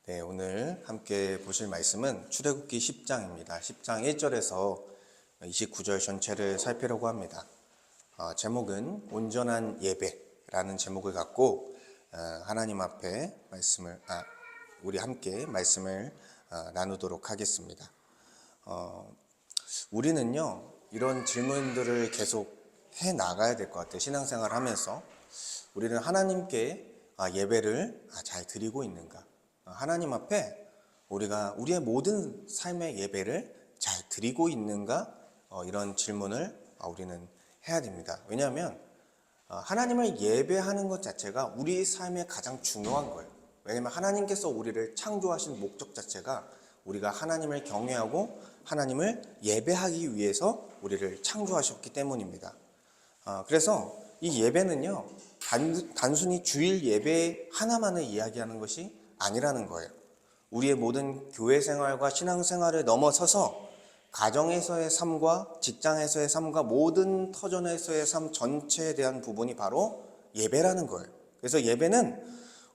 네, 오늘 함께 보실 말씀은 출애굽기 10장입니다. 10장 1절에서 29절 전체를 살피려고 합니다. 제목은 온전한 예배라는 제목을 갖고 하나님 앞에 우리 함께 말씀을 나누도록 하겠습니다. 우리는요, 이런 질문들을 계속 해 나가야 될 것 같아요. 신앙생활 하면서 우리는 하나님께 예배를 잘 드리고 있는가? 하나님 앞에 우리가 우리의 모든 삶의 예배를 잘 드리고 있는가? 이런 질문을 우리는 해야 됩니다. 왜냐하면 하나님을 예배하는 것 자체가 우리 삶에 가장 중요한 거예요. 왜냐하면 하나님께서 우리를 창조하신 목적 자체가 우리가 하나님을 경외하고 하나님을 예배하기 위해서 우리를 창조하셨기 때문입니다. 그래서 이 예배는요, 단순히 주일 예배 하나만을 이야기하는 것이 아니라는 거예요. 우리의 모든 교회 생활과 신앙 생활을 넘어서서 가정에서의 삶과 직장에서의 삶과 모든 터전에서의 삶 전체에 대한 부분이 바로 예배라는 거예요. 그래서 예배는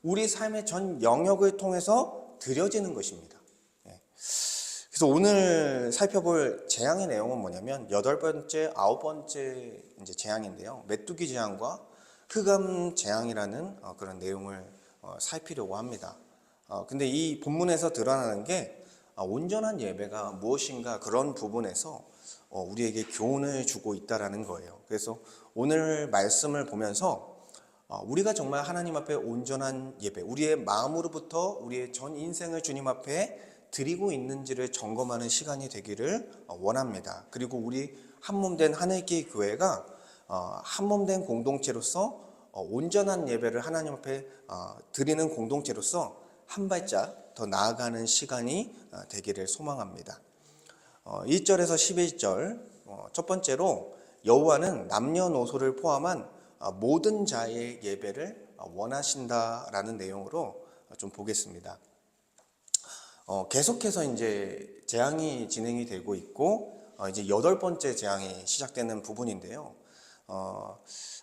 우리 삶의 전 영역을 통해서 드려지는 것입니다. 그래서 오늘 살펴볼 재앙의 내용은 뭐냐면 8번째, 9번째 이제 재앙인데요. 메뚜기 재앙과 흑암 재앙이라는 그런 내용을 살피려고 합니다. 근데 이 본문에서 드러나는 게 온전한 예배가 무엇인가 그런 부분에서 우리에게 교훈을 주고 있다라는 거예요. 그래서 오늘 말씀을 보면서 우리가 정말 하나님 앞에 온전한 예배, 우리의 마음으로부터 우리의 전 인생을 주님 앞에 드리고 있는지를 점검하는 시간이 되기를 원합니다. 그리고 우리 한몸된 하늘길 교회가 한몸된 공동체로서 온전한 예배를 하나님 앞에 드리는 공동체로서 한 발짝 더 나아가는 시간이 되기를 소망합니다. 1절에서 11절, 첫 번째로 여호와는 남녀노소를 포함한 모든 자의 예배를 원하신다라는 내용으로 좀 보겠습니다. 계속해서 이제 재앙이 진행이 되고 있고 이제 8번째 재앙이 시작되는 부분인데요.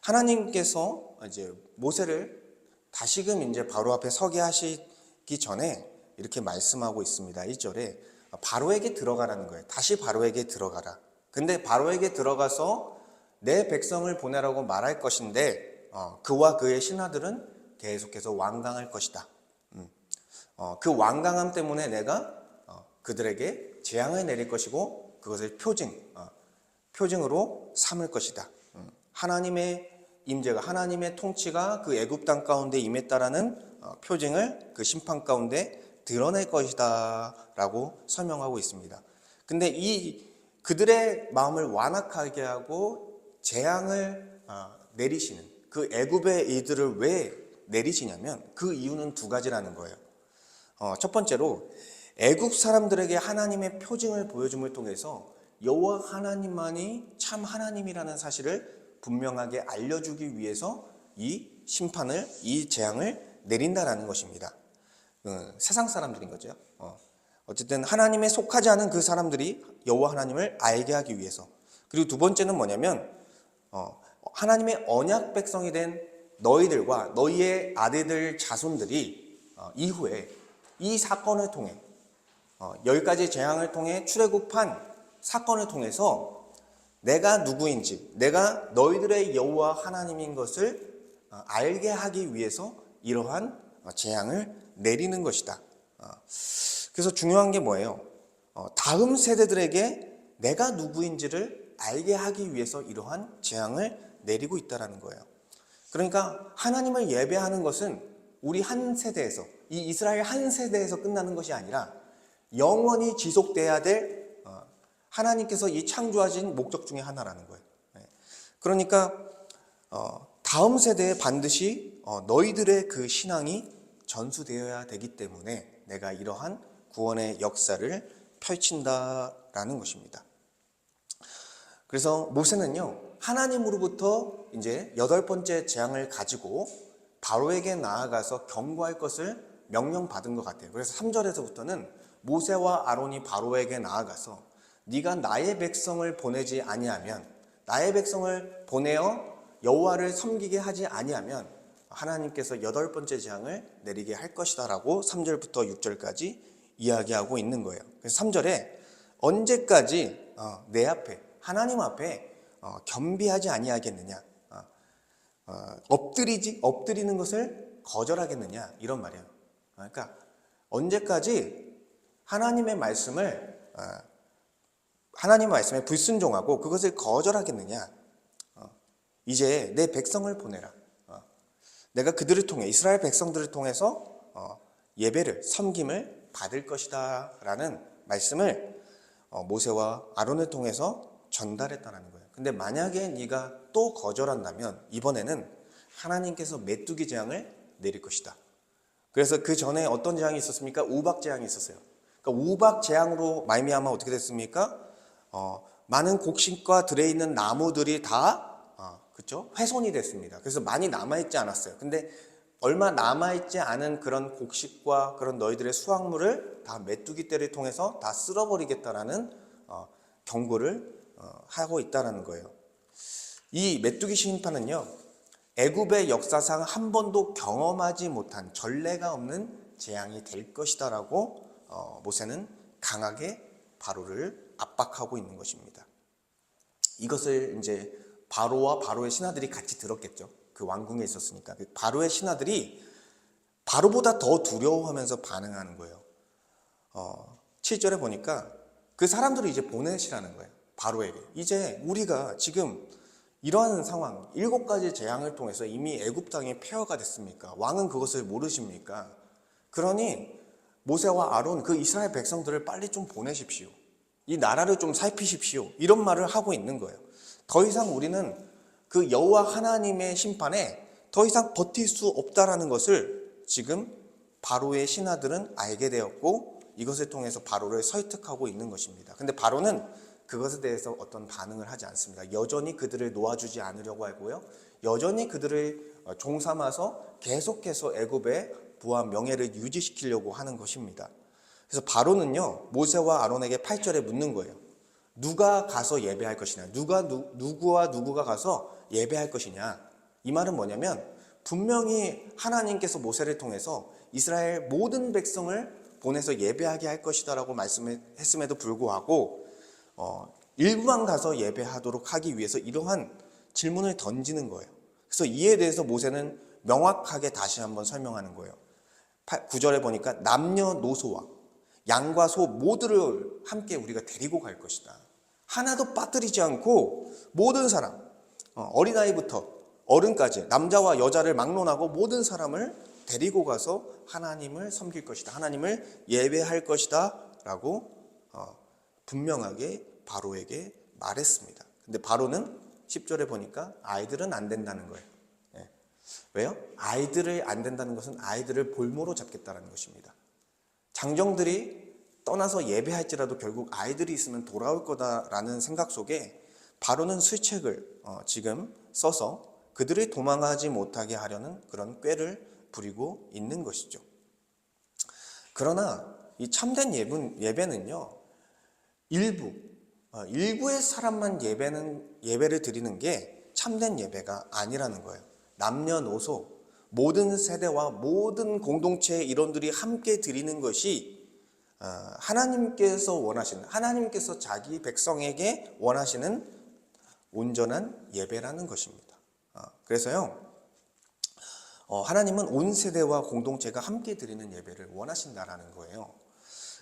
하나님께서 이제 모세를 다시금 이제 바로 앞에 서게 하시기 전에 이렇게 말씀하고 있습니다. 1절에 바로에게 들어가라는 거예요. 다시 바로에게 들어가라. 근데 바로에게 들어가서 내 백성을 보내라고 말할 것인데 그와 그의 신하들은 계속해서 완강할 것이다. 그 완강함 때문에 내가 그들에게 재앙을 내릴 것이고 그것을 표징으로 삼을 것이다. 하나님의 임재가, 하나님의 통치가 그 애굽 땅 가운데 임했다라는 표징을 그 심판 가운데 드러낼 것이다 라고 설명하고 있습니다. 근데 그들의 마음을 완악하게 하고 재앙을 내리시는 그 애굽의 이들을 왜 내리시냐면 그 이유는 두 가지라는 거예요. 첫 번째로 애굽 사람들에게 하나님의 표징을 보여줌을 통해서 여호와 하나님만이 참 하나님이라는 사실을 분명하게 알려주기 위해서 이 심판을, 이 재앙을 내린다라는 것입니다. 세상 사람들인 거죠. 어쨌든 하나님에 속하지 않은 그 사람들이 여호와 하나님을 알게 하기 위해서. 그리고 두 번째는 뭐냐면 하나님의 언약 백성이 된 너희들과 너희의 아들들 자손들이 이후에 이 사건을 통해 10가지 재앙을 통해 출애굽한 사건을 통해서 내가 누구인지, 내가 너희들의 여호와 하나님인 것을 알게 하기 위해서 이러한 재앙을 내리는 것이다. 그래서 중요한 게 뭐예요? 다음 세대들에게 내가 누구인지를 알게 하기 위해서 이러한 재앙을 내리고 있다는 거예요. 그러니까 하나님을 예배하는 것은 우리 한 세대에서, 이 이스라엘 한 세대에서 끝나는 것이 아니라 영원히 지속돼야 될 하나님께서 이 창조하신 목적 중에 하나라는 거예요. 그러니까 다음 세대에 반드시 너희들의 그 신앙이 전수되어야 되기 때문에 내가 이러한 구원의 역사를 펼친다라는 것입니다. 그래서 모세는요, 하나님으로부터 이제 8번째 재앙을 가지고 바로에게 나아가서 경고할 것을 명령받은 것 같아요. 그래서 3절에서부터는 모세와 아론이 바로에게 나아가서 네가 나의 백성을 보내지 아니하면, 나의 백성을 보내어 여호와를 섬기게 하지 아니하면 하나님께서 여덟 번째 재앙을 내리게 할 것이다 라고 3절부터 6절까지 이야기하고 있는 거예요. 그래서 3절에 언제까지 내 앞에 하나님 앞에 겸비하지 아니하겠느냐, 엎드리는 것을 거절하겠느냐, 이런 말이에요. 그러니까 언제까지 하나님의 말씀에 불순종하고 그것을 거절하겠느냐. 이제 내 백성을 보내라. 내가 그들을 통해, 이스라엘 백성들을 통해서 예배를, 섬김을 받을 것이다 라는 말씀을 모세와 아론을 통해서 전달했다는 거예요. 근데 만약에 네가 또 거절한다면 이번에는 하나님께서 메뚜기 재앙을 내릴 것이다. 그래서 그 전에 어떤 재앙이 있었습니까? 우박 재앙이 있었어요. 그러니까 우박 재앙으로 말미암아 어떻게 됐습니까? 많은 곡식과 들에 있는 나무들이 다 그렇죠? 훼손이 됐습니다. 그래서 많이 남아있지 않았어요. 근데 얼마 남아있지 않은 그런 곡식과 그런 너희들의 수확물을 다 메뚜기 떼를 통해서 다 쓸어버리겠다라는 경고를 하고 있다는 거예요. 이 메뚜기 심판은요, 애굽의 역사상 한 번도 경험하지 못한 전례가 없는 재앙이 될 것이다라고 모세는 강하게 바로를 압박하고 있는 것입니다. 이것을 이제 바로와 바로의 신하들이 같이 들었겠죠. 그 왕궁에 있었으니까. 바로의 신하들이 바로보다 더 두려워하면서 반응하는 거예요. 7절에 보니까 그 사람들을 이제 보내시라는 거예요. 바로에게. 이제 우리가 지금 이러한 상황, 7가지 재앙을 통해서 이미 애굽 땅이 폐허가 됐습니까? 왕은 그것을 모르십니까? 그러니 모세와 아론, 그 이스라엘 백성들을 빨리 좀 보내십시오. 이 나라를 좀 살피십시오. 이런 말을 하고 있는 거예요. 더 이상 우리는 그 여호와 하나님의 심판에 더 이상 버틸 수 없다라는 것을 지금 바로의 신하들은 알게 되었고, 이것을 통해서 바로를 설득하고 있는 것입니다. 근데 바로는 그것에 대해서 어떤 반응을 하지 않습니다. 여전히 그들을 놓아주지 않으려고 하고요, 여전히 그들을 종 삼아서 계속해서 애굽의 부와 명예를 유지시키려고 하는 것입니다. 그래서 바로는요, 모세와 아론에게 8절에 묻는 거예요. 누가 가서 예배할 것이냐? 누구와 누구가 가서 예배할 것이냐? 이 말은 뭐냐면, 분명히 하나님께서 모세를 통해서 이스라엘 모든 백성을 보내서 예배하게 할 것이다라고 말씀했음에도 불구하고 일부만 가서 예배하도록 하기 위해서 이러한 질문을 던지는 거예요. 그래서 이에 대해서 모세는 명확하게 다시 한번 설명하는 거예요. 9절에 보니까 남녀노소와 양과 소 모두를 함께 우리가 데리고 갈 것이다. 하나도 빠뜨리지 않고 모든 사람, 어린아이부터 어른까지 남자와 여자를 막론하고 모든 사람을 데리고 가서 하나님을 섬길 것이다. 하나님을 예배할 것이다 라고 분명하게 바로에게 말했습니다. 근데 바로는 10절에 보니까 아이들은 안 된다는 거예요. 왜요? 아이들을 안 된다는 것은 아이들을 볼모로 잡겠다는 것입니다. 장정들이 떠나서 예배할지라도 결국 아이들이 있으면 돌아올 거다라는 생각 속에 바로는 술책을 지금 써서 그들이 도망가지 못하게 하려는 그런 꾀를 부리고 있는 것이죠. 그러나 이 참된 예배는요, 일부의 사람만 예배를 드리는 게 참된 예배가 아니라는 거예요. 남녀노소 모든 세대와 모든 공동체의 일원들이 함께 드리는 것이 하나님께서 자기 백성에게 원하시는 온전한 예배라는 것입니다. 그래서요, 하나님은 온 세대와 공동체가 함께 드리는 예배를 원하신다라는 거예요.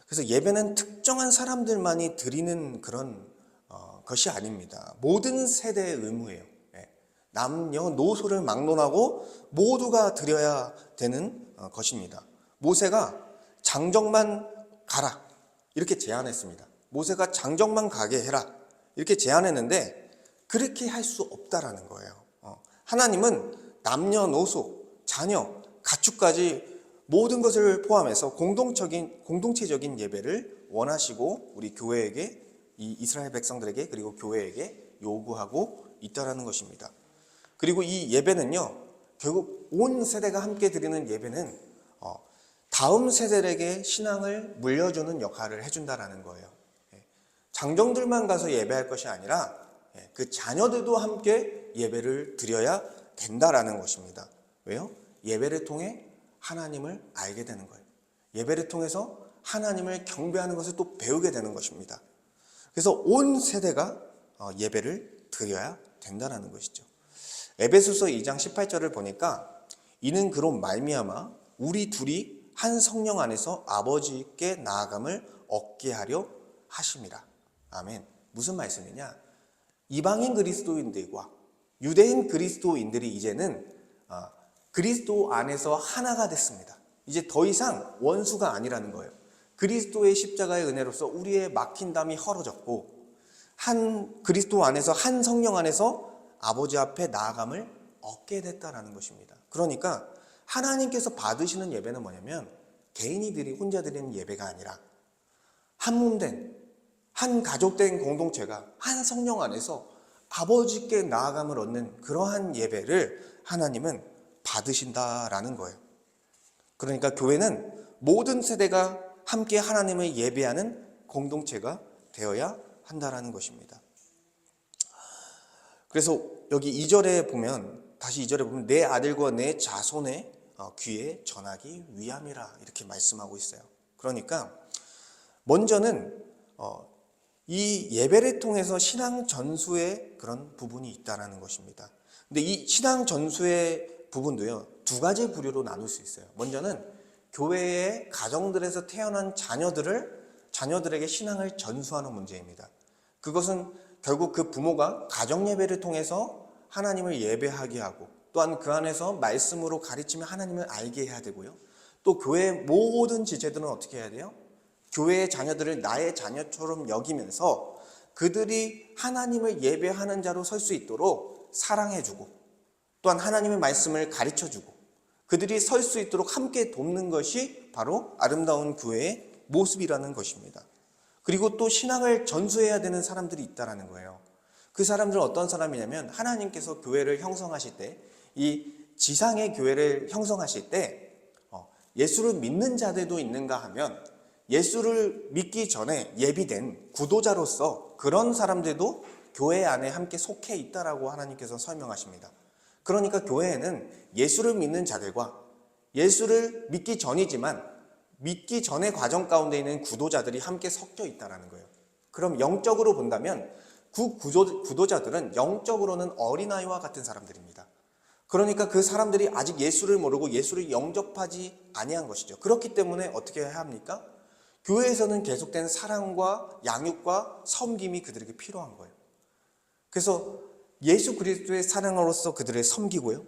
그래서 예배는 특정한 사람들만이 드리는 그런 것이 아닙니다. 모든 세대의 의무예요. 남녀노소를 막론하고 모두가 드려야 되는 것입니다. 모세가 장정만 가라 이렇게 제안했습니다. 모세가 장정만 가게 해라 이렇게 제안했는데 그렇게 할 수 없다라는 거예요. 하나님은 남녀노소, 자녀, 가축까지 모든 것을 포함해서 공동체적인 예배를 원하시고 우리 교회에게, 이 이스라엘 백성들에게, 그리고 교회에게 요구하고 있다라는 것입니다. 그리고 이 예배는요, 결국 온 세대가 함께 드리는 예배는 다음 세대에게 신앙을 물려주는 역할을 해준다라는 거예요. 장정들만 가서 예배할 것이 아니라 그 자녀들도 함께 예배를 드려야 된다라는 것입니다. 왜요? 예배를 통해 하나님을 알게 되는 거예요. 예배를 통해서 하나님을 경배하는 것을 또 배우게 되는 것입니다. 그래서 온 세대가 예배를 드려야 된다는 것이죠. 에베소서 2장 18절을 보니까 이는 그로 말미암아 우리 둘이 한 성령 안에서 아버지께 나아감을 얻게 하려 하심이라. 아멘. 무슨 말씀이냐? 이방인 그리스도인들과 유대인 그리스도인들이 이제는 그리스도 안에서 하나가 됐습니다. 이제 더 이상 원수가 아니라는 거예요. 그리스도의 십자가의 은혜로서 우리의 막힌 담이 헐어졌고 한 그리스도 안에서 한 성령 안에서 아버지 앞에 나아감을 얻게 됐다라는 것입니다. 그러니까 하나님께서 받으시는 예배는 뭐냐면 개인이들이 혼자 드리는 예배가 아니라 한 몸된 한 가족된 공동체가 한 성령 안에서 아버지께 나아감을 얻는 그러한 예배를 하나님은 받으신다라는 거예요. 그러니까 교회는 모든 세대가 함께 하나님을 예배하는 공동체가 되어야 한다라는 것입니다. 그래서 여기 2절에 보면 다시 2절에 보면 내 아들과 내 자손의 귀에 전하기 위함이라 이렇게 말씀하고 있어요. 그러니까 먼저는 이 예배를 통해서 신앙 전수의 그런 부분이 있다라는 것입니다. 근데 이 신앙 전수의 부분도요, 두 가지 부류로 나눌 수 있어요. 먼저는 교회의 가정들에서 태어난 자녀들에게 신앙을 전수하는 문제입니다. 그것은 결국 그 부모가 가정 예배를 통해서 하나님을 예배하게 하고 또한 그 안에서 말씀으로 가르치며 하나님을 알게 해야 되고요. 또 교회의 모든 지체들은 어떻게 해야 돼요? 교회의 자녀들을 나의 자녀처럼 여기면서 그들이 하나님을 예배하는 자로 설 수 있도록 사랑해주고 또한 하나님의 말씀을 가르쳐주고 그들이 설 수 있도록 함께 돕는 것이 바로 아름다운 교회의 모습이라는 것입니다. 그리고 또 신앙을 전수해야 되는 사람들이 있다는 거예요. 그 사람들은 어떤 사람이냐면 하나님께서 교회를 형성하실 때 이 지상의 교회를 형성하실 때 예수를 믿는 자들도 있는가 하면 예수를 믿기 전에 예비된 구도자로서 그런 사람들도 교회 안에 함께 속해 있다라고 하나님께서 설명하십니다. 그러니까 교회에는 예수를 믿는 자들과 예수를 믿기 전이지만 믿기 전의 과정 가운데 있는 구도자들이 함께 섞여 있다는 거예요. 그럼 영적으로 본다면 그 구도자들은 영적으로는 어린아이와 같은 사람들입니다. 그러니까 그 사람들이 아직 예수를 모르고 예수를 영접하지 아니한 것이죠. 그렇기 때문에 어떻게 해야 합니까? 교회에서는 계속된 사랑과 양육과 섬김이 그들에게 필요한 거예요. 그래서 예수 그리스도의 사랑으로서 그들을 섬기고요.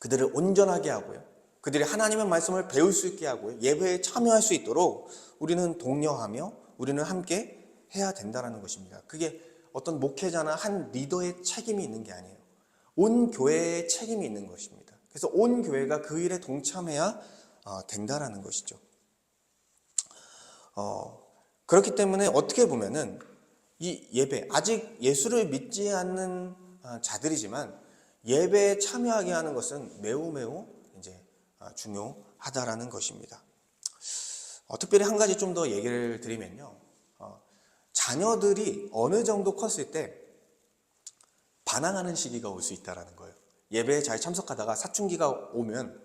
그들을 온전하게 하고요. 그들이 하나님의 말씀을 배울 수 있게 하고요. 예배에 참여할 수 있도록 우리는 독려하며 우리는 함께 해야 된다는 것입니다. 그게 어떤 목회자나 한 리더의 책임이 있는 게 아니에요. 온 교회의 책임이 있는 것입니다. 그래서 온 교회가 그 일에 동참해야 된다는 것이죠. 그렇기 때문에 어떻게 보면은 이 예배, 아직 예수를 믿지 않는 자들이지만 예배에 참여하게 하는 것은 매우 이제 중요하다라는 것입니다. 특별히 한 가지 좀 더 얘기를 드리면요. 자녀들이 어느 정도 컸을 때 반항하는 시기가 올 수 있다는 거예요. 예배에 잘 참석하다가 사춘기가 오면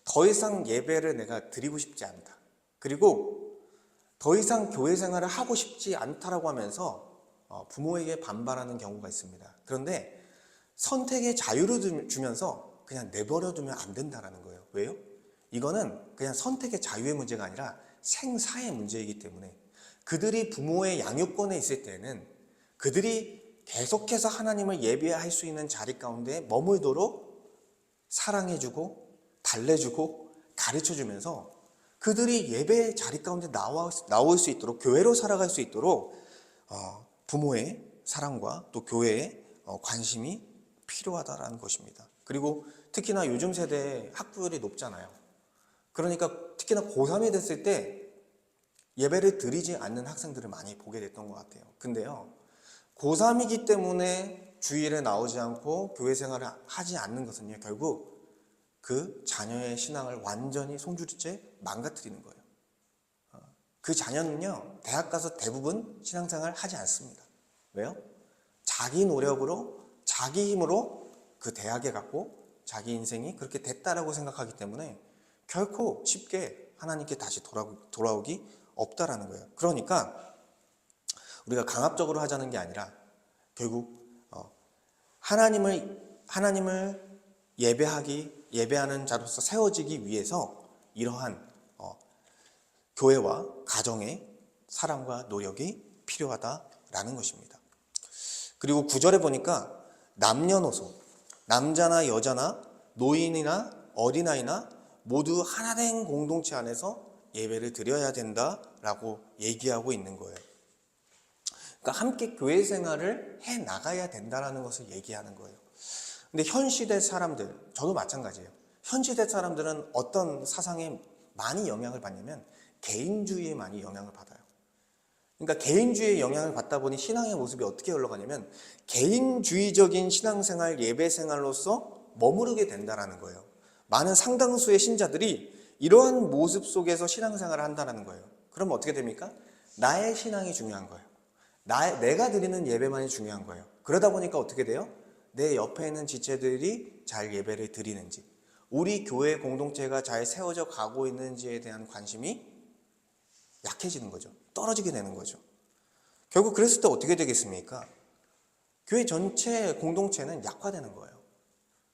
더 이상 예배를 내가 드리고 싶지 않다. 그리고 더 이상 교회 생활을 하고 싶지 않다라고 하면서 부모에게 반발하는 경우가 있습니다. 그런데 선택의 자유를 주면서 그냥 내버려 두면 안 된다는 거예요. 왜요? 이거는 그냥 선택의 자유의 문제가 아니라 생사의 문제이기 때문에 그들이 부모의 양육권에 있을 때는 그들이 계속해서 하나님을 예배할 수 있는 자리 가운데 머물도록 사랑해주고 달래주고 가르쳐주면서 그들이 예배 자리 가운데 나올 수 있도록 교회로 살아갈 수 있도록 부모의 사랑과 또 교회의 관심이 필요하다는 것입니다. 그리고 특히나 요즘 세대의 학부율이 높잖아요. 그러니까 특히나 고3이 됐을 때 예배를 드리지 않는 학생들을 많이 보게 됐던 것 같아요. 근데요, 고3이기 때문에 주일에 나오지 않고 교회 생활을 하지 않는 것은요, 결국 그 자녀의 신앙을 완전히 송두리째 망가뜨리는 거예요. 그 자녀는요, 대학 가서 대부분 신앙생활 하지 않습니다. 왜요? 자기 노력으로, 자기 힘으로 그 대학에 갔고 자기 인생이 그렇게 됐다라고 생각하기 때문에 결코 쉽게 하나님께 다시 돌아오기 없다라는 거예요. 그러니까 우리가 강압적으로 하자는 게 아니라 결국 하나님을 예배하는 자로서 세워지기 위해서 이러한 교회와 가정의 사랑과 노력이 필요하다라는 것입니다. 그리고 9절에 보니까 남녀노소, 남자나 여자나 노인이나 어린아이나 모두 하나된 공동체 안에서 예배를 드려야 된다라고 얘기하고 있는 거예요. 그러니까 함께 교회 생활을 해 나가야 된다라는 것을 얘기하는 거예요. 근데 현 시대 사람들, 저도 마찬가지예요. 현 시대 사람들은 어떤 사상에 많이 영향을 받냐면 개인주의에 많이 영향을 받아요. 그러니까 개인주의에 영향을 받다 보니 신앙의 모습이 어떻게 흘러가냐면 개인주의적인 신앙생활, 예배생활로서 머무르게 된다는 거예요. 많은 상당수의 신자들이 이러한 모습 속에서 신앙생활을 한다는 거예요. 그럼 어떻게 됩니까? 나의 신앙이 중요한 거예요. 내가 드리는 예배만이 중요한 거예요. 그러다 보니까 어떻게 돼요? 내 옆에 있는 지체들이 잘 예배를 드리는지, 우리 교회 공동체가 잘 세워져 가고 있는지에 대한 관심이 약해지는 거죠. 떨어지게 되는 거죠. 결국 그랬을 때 어떻게 되겠습니까? 교회 전체 공동체는 약화되는 거예요.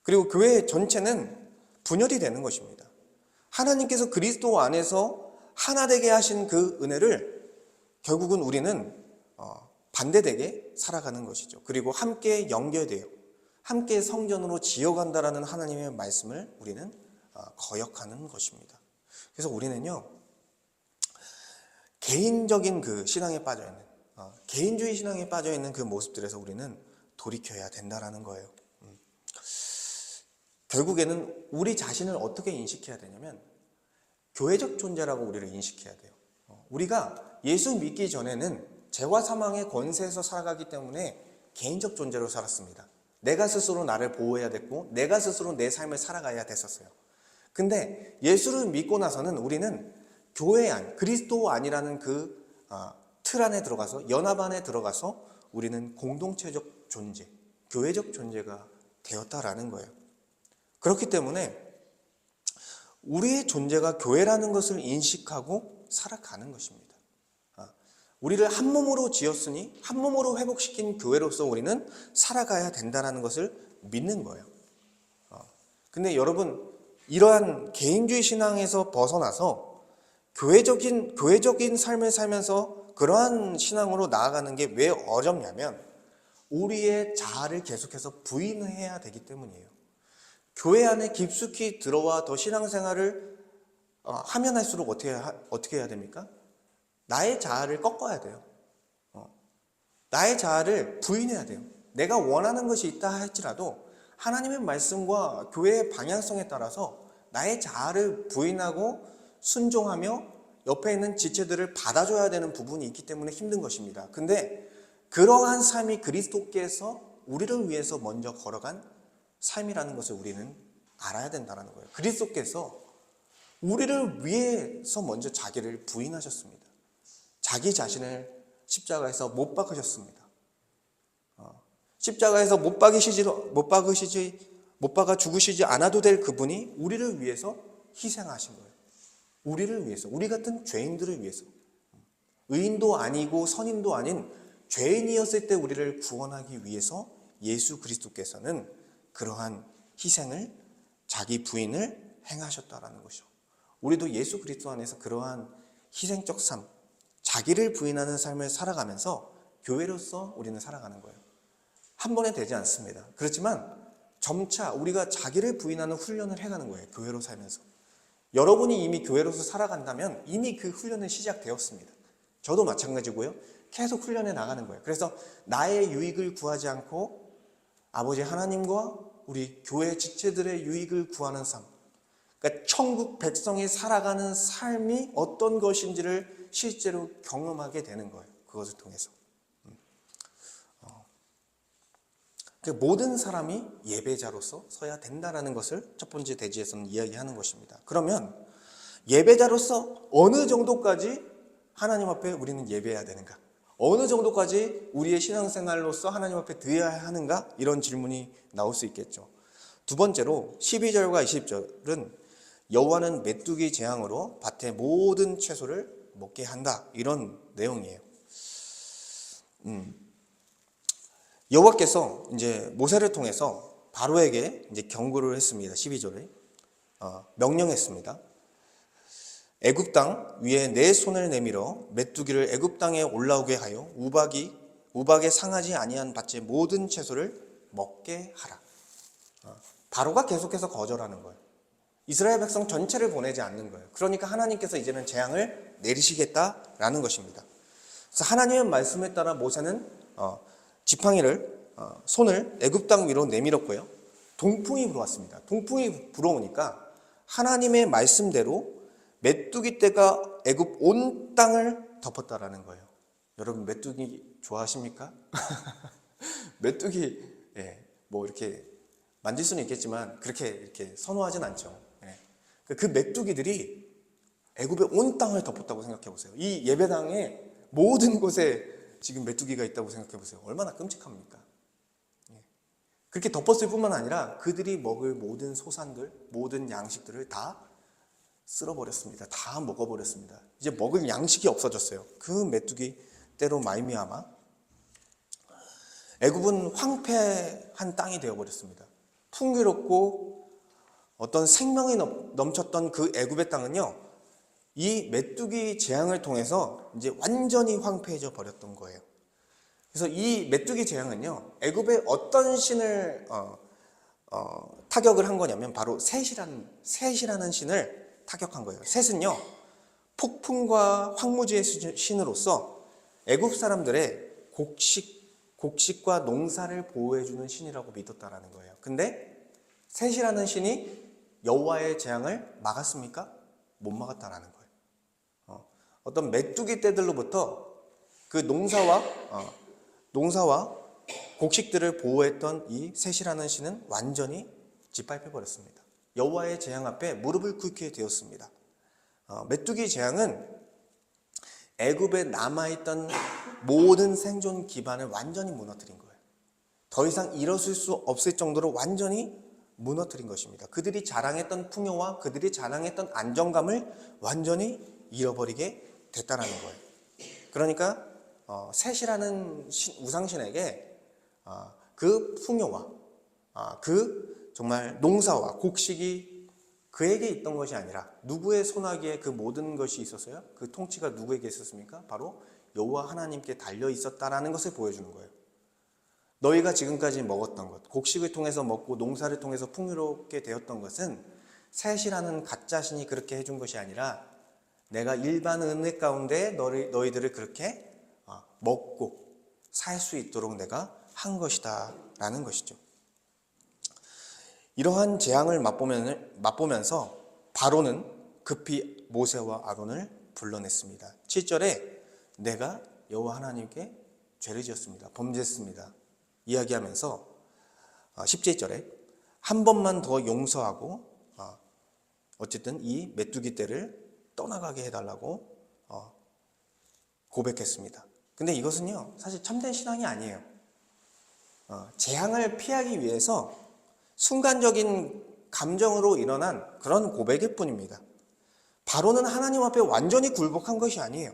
그리고 교회 전체는 분열이 되는 것입니다. 하나님께서 그리스도 안에서 하나 되게 하신 그 은혜를 결국은 우리는 반대되게 살아가는 것이죠. 그리고 함께 연결되어 함께 성전으로 지어간다라는 하나님의 말씀을 우리는 거역하는 것입니다. 그래서 우리는요, 개인적인 그 신앙에 빠져있는, 개인주의 신앙에 빠져있는 그 모습들에서 우리는 돌이켜야 된다라는 거예요. 결국에는 우리 자신을 어떻게 인식해야 되냐면 교회적 존재라고 우리를 인식해야 돼요. 우리가 예수 믿기 전에는 죄와 사망의 권세에서 살아가기 때문에 개인적 존재로 살았습니다. 내가 스스로 나를 보호해야 됐고 내가 스스로 내 삶을 살아가야 됐었어요. 근데 예수를 믿고 나서는 우리는 교회 안, 그리스도 안이라는 그 틀 안에 들어가서, 연합 안에 들어가서 우리는 공동체적 존재, 교회적 존재가 되었다라는 거예요. 그렇기 때문에 우리의 존재가 교회라는 것을 인식하고 살아가는 것입니다. 우리를 한 몸으로 지었으니 한 몸으로 회복시킨 교회로서 우리는 살아가야 된다는 것을 믿는 거예요. 근데 여러분, 이러한 개인주의 신앙에서 벗어나서 교회적인 삶을 살면서 그러한 신앙으로 나아가는 게 왜 어렵냐면 우리의 자아를 계속해서 부인해야 되기 때문이에요. 교회 안에 깊숙이 들어와 더 신앙생활을 하면 할수록 어떻게 해야 됩니까? 나의 자아를 꺾어야 돼요. 나의 자아를 부인해야 돼요. 내가 원하는 것이 있다 할지라도 하나님의 말씀과 교회의 방향성에 따라서 나의 자아를 부인하고 순종하며 옆에 있는 지체들을 받아줘야 되는 부분이 있기 때문에 힘든 것입니다. 근데 그러한 삶이 그리스도께서 우리를 위해서 먼저 걸어간 삶이라는 것을 우리는 알아야 된다는 거예요. 그리스도께서 우리를 위해서 먼저 자기를 부인하셨습니다. 자기 자신을 십자가에서 못 박으셨습니다. 십자가에서 못 박아 죽으시지 않아도 될 그분이 우리를 위해서 희생하신 거예요. 우리를 위해서, 우리 같은 죄인들을 위해서, 의인도 아니고 선인도 아닌 죄인이었을 때 우리를 구원하기 위해서 예수 그리스도께서는 그러한 희생을, 자기 부인을 행하셨다라는 것이죠. 우리도 예수 그리스도 안에서 그러한 희생적 삶, 자기를 부인하는 삶을 살아가면서 교회로서 우리는 살아가는 거예요. 한 번에 되지 않습니다. 그렇지만 점차 우리가 자기를 부인하는 훈련을 해가는 거예요. 교회로 살면서. 여러분이 이미 교회로서 살아간다면 이미 그 훈련은 시작되었습니다. 저도 마찬가지고요. 계속 훈련해 나가는 거예요. 그래서 나의 유익을 구하지 않고 아버지 하나님과 우리 교회 지체들의 유익을 구하는 삶, 그러니까 천국 백성이 살아가는 삶이 어떤 것인지를 실제로 경험하게 되는 거예요. 그것을 통해서. 모든 사람이 예배자로서 서야 된다는 것을 첫 번째 대지에서는 이야기하는 것입니다. 그러면 예배자로서 어느 정도까지 하나님 앞에 우리는 예배해야 되는가? 어느 정도까지 우리의 신앙생활로서 하나님 앞에 드려야 하는가? 이런 질문이 나올 수 있겠죠. 두 번째로 12절과 20절은 여호와는 메뚜기 재앙으로 밭의 모든 채소를 먹게 한다, 이런 내용이에요. 여호와께서 이제 모세를 통해서 바로에게 이제 경고를 했습니다. 12절에 명령했습니다. 애굽 땅 위에 내 손을 내밀어 메뚜기를 애굽 땅에 올라오게 하여 우박에 상하지 아니한 밭의 모든 채소를 먹게 하라. 바로가 계속해서 거절하는 거예요. 이스라엘 백성 전체를 보내지 않는 거예요. 그러니까 하나님께서 이제는 재앙을 내리시겠다라는 것입니다. 그래서 하나님의 말씀에 따라 모세는 지팡이를 손을 애굽 땅 위로 내밀었고요. 동풍이 불어왔습니다. 동풍이 불어오니까 하나님의 말씀대로 메뚜기 떼가 애굽 온 땅을 덮었다라는 거예요. 여러분 메뚜기 좋아하십니까? 메뚜기 뭐 이렇게 만질 수는 있겠지만 그렇게 이렇게 선호하진 않죠. 그 메뚜기들이 애굽의 온 땅을 덮었다고 생각해 보세요. 이 예배당의 모든 곳에 지금 메뚜기가 있다고 생각해 보세요. 얼마나 끔찍합니까? 그렇게 덮었을 뿐만 아니라 그들이 먹을 모든 소산들, 모든 양식들을 다 쓸어버렸습니다. 다 먹어버렸습니다. 이제 먹을 양식이 없어졌어요. 그 메뚜기 때로 말미암아 애굽은 황폐한 땅이 되어버렸습니다. 풍요롭고 어떤 생명이 넘쳤던 그 애굽의 땅은요, 이 메뚜기 재앙을 통해서 이제 완전히 황폐해져 버렸던 거예요. 그래서 이 메뚜기 재앙은요, 애굽의 어떤 신을 타격을 한 거냐면 바로 셋이라는 신을 타격한 거예요. 셋은요, 폭풍과 황무지의 신으로서 애굽 사람들의 곡식과 농사를 보호해주는 신이라고 믿었다라는 거예요. 근데 셋이라는 신이 여호와의 재앙을 막았습니까? 못 막았다라는 거예요. 어떤 메뚜기 떼들로부터 그 농사와 곡식들을 보호했던 이 셋이라는 신은 완전히 짓밟혀 버렸습니다. 여호와의 재앙 앞에 무릎을 꿇게 되었습니다. 메뚜기 재앙은 애굽에 남아있던 모든 생존 기반을 완전히 무너뜨린 거예요. 더 이상 일어설 수 없을 정도로 완전히 무너뜨린 것입니다. 그들이 자랑했던 풍요와 그들이 자랑했던 안정감을 완전히 잃어버리게 됐다는 거예요. 그러니까 셋이라는 우상신에게 그 풍요와 그 정말 농사와 곡식이 그에게 있던 것이 아니라 누구의 손아귀에 그 모든 것이 있었어요? 그 통치가 누구에게 있었습니까? 바로 여호와 하나님께 달려 있었다라는 것을 보여주는 거예요. 너희가 지금까지 먹었던 것, 곡식을 통해서 먹고 농사를 통해서 풍요롭게 되었던 것은 셋이라는 가짜신이 그렇게 해준 것이 아니라 내가 일반 은혜 가운데 너희들을 그렇게 먹고 살 수 있도록 내가 한 것이다 라는 것이죠. 이러한 재앙을 맛보면서 바로는 급히 모세와 아론을 불러냈습니다. 7절에 내가 여호와 하나님께 죄를 지었습니다. 범죄했습니다. 이야기하면서 17절에 한 번만 더 용서하고 어쨌든 이 메뚜기 떼를 떠나가게 해달라고 고백했습니다. 근데 이것은요 사실 참된 신앙이 아니에요. 재앙을 피하기 위해서 순간적인 감정으로 일어난 그런 고백일 뿐입니다. 바로는 하나님 앞에 완전히 굴복한 것이 아니에요.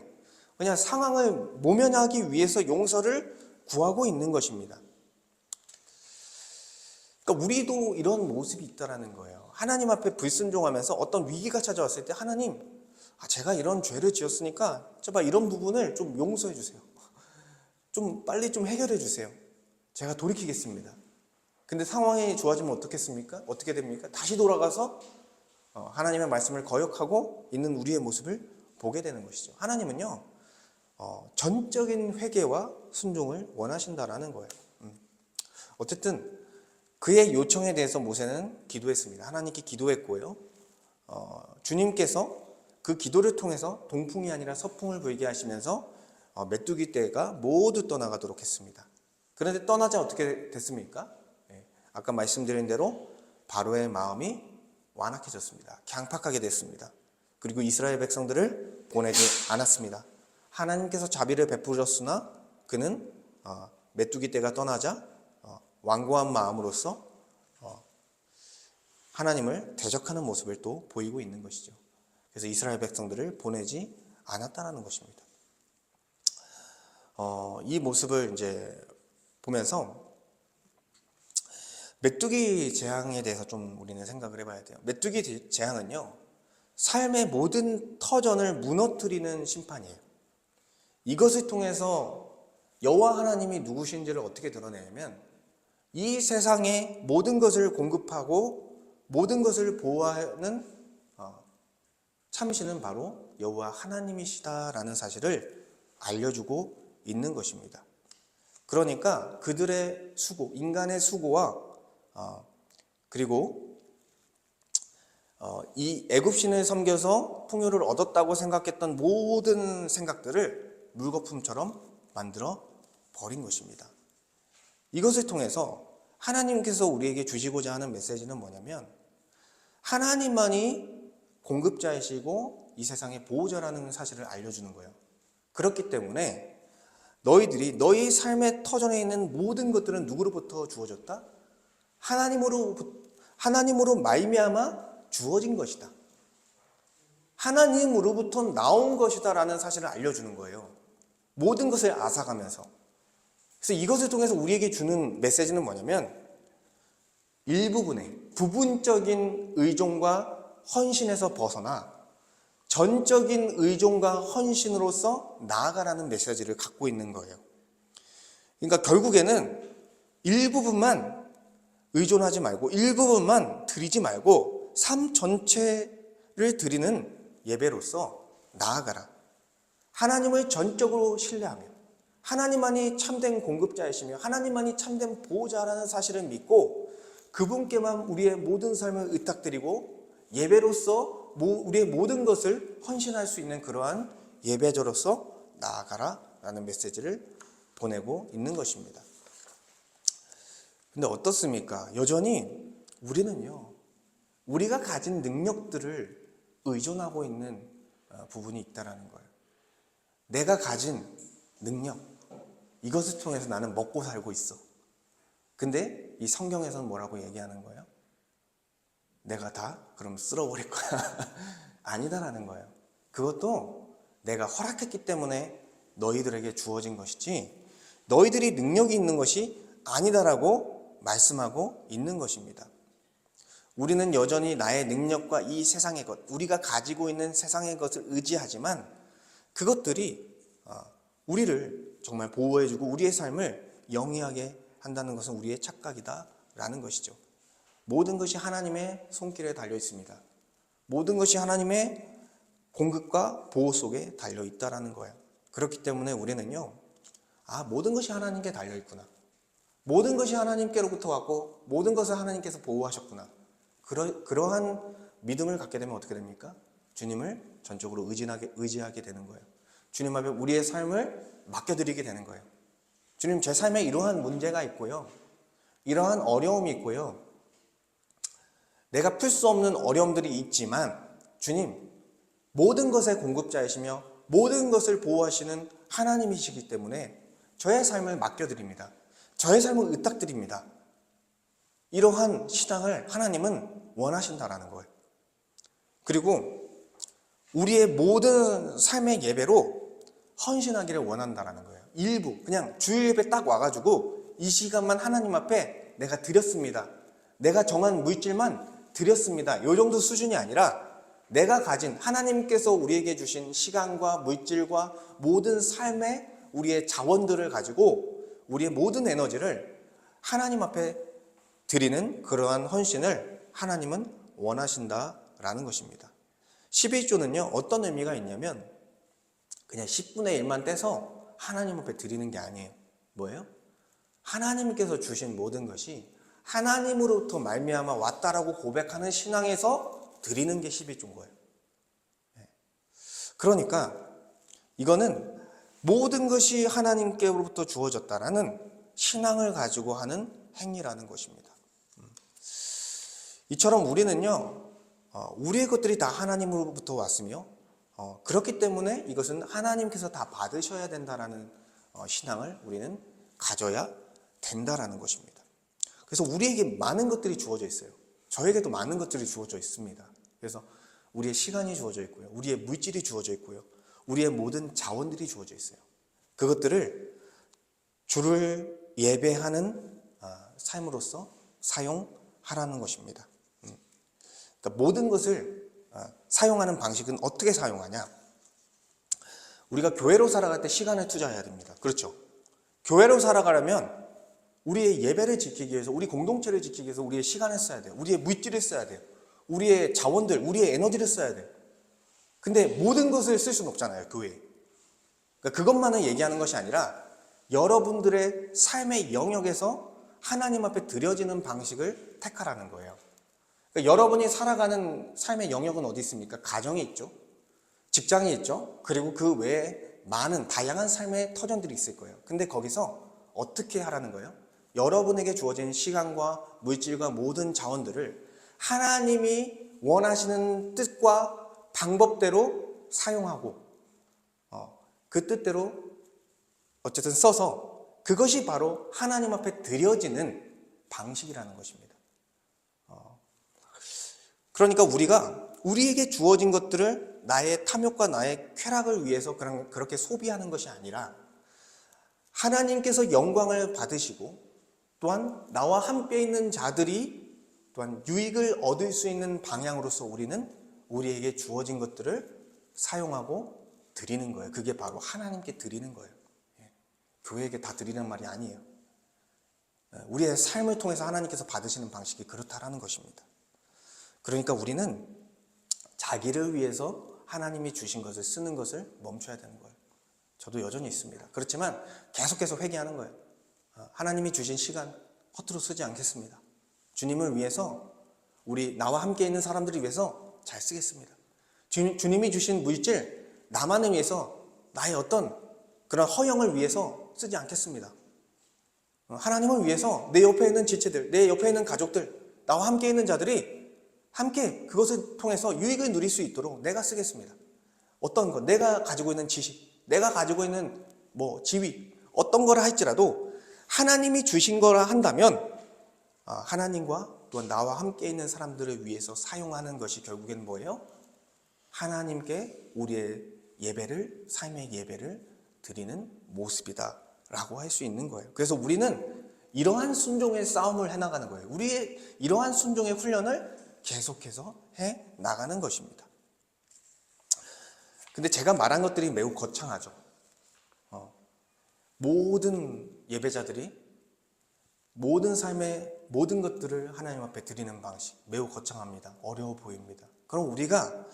그냥 상황을 모면하기 위해서 용서를 구하고 있는 것입니다. 그러니까 우리도 이런 모습이 있다라는 거예요. 하나님 앞에 불순종하면서 어떤 위기가 찾아왔을 때 하나님, 제가 이런 죄를 지었으니까 제발 이런 부분을 좀 용서해 주세요. 좀 빨리 좀 해결해 주세요. 제가 돌이키겠습니다. 근데 상황이 좋아지면 어떻게 됩니까? 다시 돌아가서 하나님의 말씀을 거역하고 있는 우리의 모습을 보게 되는 것이죠. 하나님은요 전적인 회개와 순종을 원하신다라는 거예요. 어쨌든 그의 요청에 대해서 모세는 기도했습니다. 하나님께 기도했고요. 주님께서 그 기도를 통해서 동풍이 아니라 서풍을 불게 하시면서 메뚜기 떼가 모두 떠나가도록 했습니다. 그런데 떠나자 어떻게 됐습니까? 아까 말씀드린 대로 바로의 마음이 완악해졌습니다. 강팍하게 됐습니다. 그리고 이스라엘 백성들을 보내지 않았습니다. 하나님께서 자비를 베푸셨으나 그는 메뚜기 떼가 떠나자 완고한 마음으로서 하나님을 대적하는 모습을 또 보이고 있는 것이죠. 그래서 이스라엘 백성들을 보내지 않았다라는 것입니다. 이 모습을 이제 보면서 메뚜기 재앙에 대해서 좀 우리는 생각을 해봐야 돼요. 메뚜기 재앙은요, 삶의 모든 터전을 무너뜨리는 심판이에요. 이것을 통해서 여호와 하나님이 누구신지를 어떻게 드러내냐면, 이 세상의 모든 것을 공급하고 모든 것을 보호하는 참신은 바로 여호와 하나님이시다라는 사실을 알려주고 있는 것입니다. 그러니까 그들의 수고, 인간의 수고와 그리고 이 애굽신을 섬겨서 풍요를 얻었다고 생각했던 모든 생각들을 물거품처럼 만들어 버린 것입니다. 이것을 통해서 하나님께서 우리에게 주시고자 하는 메시지는 뭐냐면, 하나님만이 공급자이시고 이 세상의 보호자라는 사실을 알려주는 거예요. 그렇기 때문에 너희들이 너희 삶의 터전에 있는 모든 것들은 누구로부터 주어졌다? 하나님으로 말미암아 주어진 것이다. 하나님으로부터 나온 것이다 라는 사실을 알려주는 거예요. 모든 것을 앗아가면서. 그래서 이것을 통해서 우리에게 주는 메시지는 뭐냐면, 일부분의 부분적인 의존과 헌신에서 벗어나 전적인 의존과 헌신으로서 나아가라는 메시지를 갖고 있는 거예요. 그러니까 결국에는 일부분만 의존하지 말고, 일부분만 드리지 말고 삶 전체를 드리는 예배로서 나아가라. 하나님을 전적으로 신뢰하며 하나님만이 참된 공급자이시며 하나님만이 참된 보호자라는 사실을 믿고 그분께만 우리의 모든 삶을 의탁드리고 예배로서 우리의 모든 것을 헌신할 수 있는 그러한 예배자로서 나아가라라는 메시지를 보내고 있는 것입니다. 근데 어떻습니까? 여전히 우리는요, 우리가 가진 능력들을 의존하고 있는 부분이 있다라는 거예요. 내가 가진 능력, 이것을 통해서 나는 먹고 살고 있어. 근데 이 성경에서는 뭐라고 얘기하는 거예요? 내가 다 그럼 쓸어버릴 거야. 아니다라는 거예요. 그것도 내가 허락했기 때문에 너희들에게 주어진 것이지 너희들이 능력이 있는 것이 아니다라고 말씀하고 있는 것입니다. 우리는 여전히 나의 능력과 이 세상의 것, 우리가 가지고 있는 세상의 것을 의지하지만 그것들이 우리를 정말 보호해주고 우리의 삶을 영위하게 한다는 것은 우리의 착각이다라는 것이죠. 모든 것이 하나님의 손길에 달려 있습니다. 모든 것이 하나님의 공급과 보호 속에 달려 있다라는 거예요. 그렇기 때문에 우리는요, 모든 것이 하나님께 달려 있구나. 모든 것이 하나님께로부터 왔고 모든 것을 하나님께서 보호하셨구나. 그러한 믿음을 갖게 되면 어떻게 됩니까? 주님을 전적으로 의지하게 되는 거예요. 주님 앞에 우리의 삶을 맡겨드리게 되는 거예요. 주님, 제 삶에 이러한 문제가 있고요. 이러한 어려움이 있고요. 내가 풀 수 없는 어려움들이 있지만 주님, 모든 것의 공급자이시며 모든 것을 보호하시는 하나님이시기 때문에 저의 삶을 맡겨드립니다. 저의 삶을 의탁드립니다. 이러한 신앙을 하나님은 원하신다라는 거예요. 그리고 우리의 모든 삶의 예배로 헌신하기를 원한다라는 거예요. 일부 그냥 주일 예배 딱 와가지고 이 시간만 하나님 앞에 내가 드렸습니다. 내가 정한 물질만 드렸습니다. 이 정도 수준이 아니라 내가 가진 하나님께서 우리에게 주신 시간과 물질과 모든 삶의 우리의 자원들을 가지고 우리의 모든 에너지를 하나님 앞에 드리는 그러한 헌신을 하나님은 원하신다라는 것입니다. 11조는요 어떤 의미가 있냐면 그냥 10분의 1만 떼서 하나님 앞에 드리는 게 아니에요. 뭐예요? 하나님께서 주신 모든 것이 하나님으로부터 말미암아 왔다라고 고백하는 신앙에서 드리는 게 11조인 거예요. 그러니까 이거는 모든 것이 하나님께로부터 주어졌다라는 신앙을 가지고 하는 행위라는 것입니다. 이처럼 우리는요 우리의 것들이 다 하나님으로부터 왔으며 그렇기 때문에 이것은 하나님께서 다 받으셔야 된다라는 신앙을 우리는 가져야 된다라는 것입니다. 그래서 우리에게 많은 것들이 주어져 있어요. 저에게도 많은 것들이 주어져 있습니다. 그래서 우리의 시간이 주어져 있고요. 우리의 물질이 주어져 있고요. 우리의 모든 자원들이 주어져 있어요. 그것들을 주를 예배하는 삶으로서 사용하라는 것입니다. 그러니까 모든 것을 사용하는 방식은 어떻게 사용하냐? 우리가 교회로 살아갈 때 시간을 투자해야 됩니다. 그렇죠? 교회로 살아가려면 우리의 예배를 지키기 위해서, 우리 공동체를 지키기 위해서 우리의 시간을 써야 돼요. 우리의 물질을 써야 돼요. 우리의 자원들, 우리의 에너지를 써야 돼요. 근데 모든 것을 쓸 수는 없잖아요, 교회에. 그러니까 그것만을 얘기하는 것이 아니라 여러분들의 삶의 영역에서 하나님 앞에 드려지는 방식을 택하라는 거예요. 그러니까 여러분이 살아가는 삶의 영역은 어디 있습니까? 가정이 있죠. 직장이 있죠. 그리고 그 외에 많은 다양한 삶의 터전들이 있을 거예요. 근데 거기서 어떻게 하라는 거예요? 여러분에게 주어진 시간과 물질과 모든 자원들을 하나님이 원하시는 뜻과 방법대로 사용하고 그 뜻대로 어쨌든 써서 그것이 바로 하나님 앞에 드려지는 방식이라는 것입니다. 그러니까 우리가 우리에게 주어진 것들을 나의 탐욕과 나의 쾌락을 위해서 그렇게 소비하는 것이 아니라 하나님께서 영광을 받으시고 또한 나와 함께 있는 자들이 또한 유익을 얻을 수 있는 방향으로서 우리는 우리에게 주어진 것들을 사용하고 드리는 거예요. 그게 바로 하나님께 드리는 거예요. 교회에게 다 드리는 말이 아니에요. 우리의 삶을 통해서 하나님께서 받으시는 방식이 그렇다라는 것입니다. 그러니까 우리는 자기를 위해서 하나님이 주신 것을 쓰는 것을 멈춰야 되는 거예요. 저도 여전히 있습니다. 그렇지만 계속해서 회개하는 거예요. 하나님이 주신 시간 허투루 쓰지 않겠습니다. 주님을 위해서 나와 함께 있는 사람들을 위해서 잘 쓰겠습니다. 주님이 주신 물질 나만을 위해서 나의 어떤 그런 허영을 위해서 쓰지 않겠습니다. 하나님을 위해서 내 옆에 있는 지체들, 내 옆에 있는 가족들, 나와 함께 있는 자들이 함께 그것을 통해서 유익을 누릴 수 있도록 내가 쓰겠습니다. 어떤 것, 내가 가지고 있는 지식, 내가 가지고 있는 지위, 어떤 거라 할지라도 하나님이 주신 거라 한다면 하나님과 또한 나와 함께 있는 사람들을 위해서 사용하는 것이 결국엔 뭐예요? 하나님께 우리의 예배를, 삶의 예배를 드리는 모습이다 라고 할 수 있는 거예요. 그래서 우리는 이러한 순종의 싸움을 해나가는 거예요. 우리의 이러한 순종의 훈련을 계속해서 해나가는 것입니다. 근데 제가 말한 것들이 매우 거창하죠. 모든 예배자들이 모든 삶의 모든 것들을 하나님 앞에 드리는 방식 매우 거창합니다. 어려워 보입니다. 그럼 우리가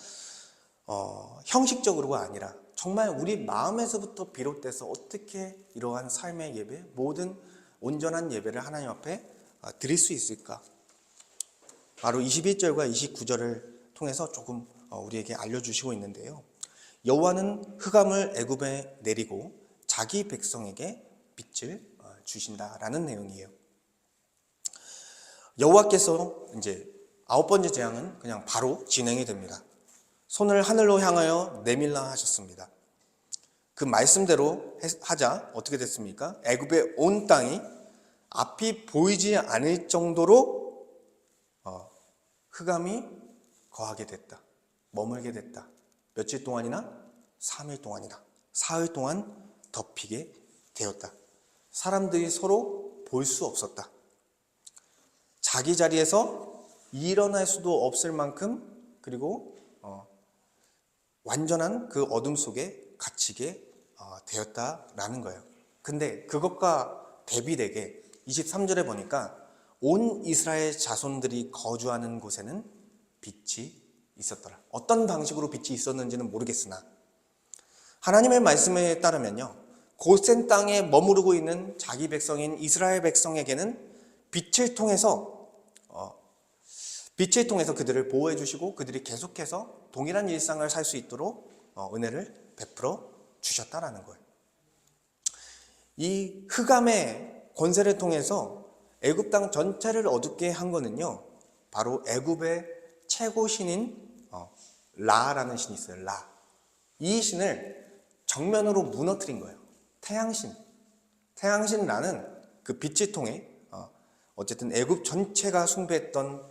형식적으로가 아니라 정말 우리 마음에서부터 비롯돼서 어떻게 이러한 삶의 예배, 모든 온전한 예배를 하나님 앞에 드릴 수 있을까? 바로 21절과 29절을 통해서 조금 우리에게 알려주시고 있는데요. 여호와는 흑암을 애굽에 내리고 자기 백성에게 빛을 주신다라는 내용이에요. 여호와께서 이제 9번째 재앙은 그냥 바로 진행이 됩니다. 손을 하늘로 향하여 내밀라 하셨습니다. 그 말씀대로 하자 어떻게 됐습니까? 애굽의 온 땅이 앞이 보이지 않을 정도로 흑암이 거하게 됐다. 머물게 됐다. 며칠 동안이나? 3일 동안이나 사흘 동안 덮이게 되었다. 사람들이 서로 볼 수 없었다. 자기 자리에서 일어날 수도 없을 만큼 그리고 완전한 그 어둠 속에 갇히게 되었다라는 거예요. 근데 그것과 대비되게 23절에 보니까 온 이스라엘 자손들이 거주하는 곳에는 빛이 있었더라. 어떤 방식으로 빛이 있었는지는 모르겠으나 하나님의 말씀에 따르면요, 고센 땅에 머무르고 있는 자기 백성인 이스라엘 백성에게는 빛을 통해서 그들을 보호해 주시고 그들이 계속해서 동일한 일상을 살 수 있도록 은혜를 베풀어 주셨다라는 거예요. 이 흑암의 권세를 통해서 애굽 땅 전체를 어둡게 한 거는요, 바로 애굽의 최고 신인 라라는 신이 있어요. 라. 이 신을 정면으로 무너뜨린 거예요. 태양신 라는 그 빛을 통해 어쨌든 애굽 전체가 숭배했던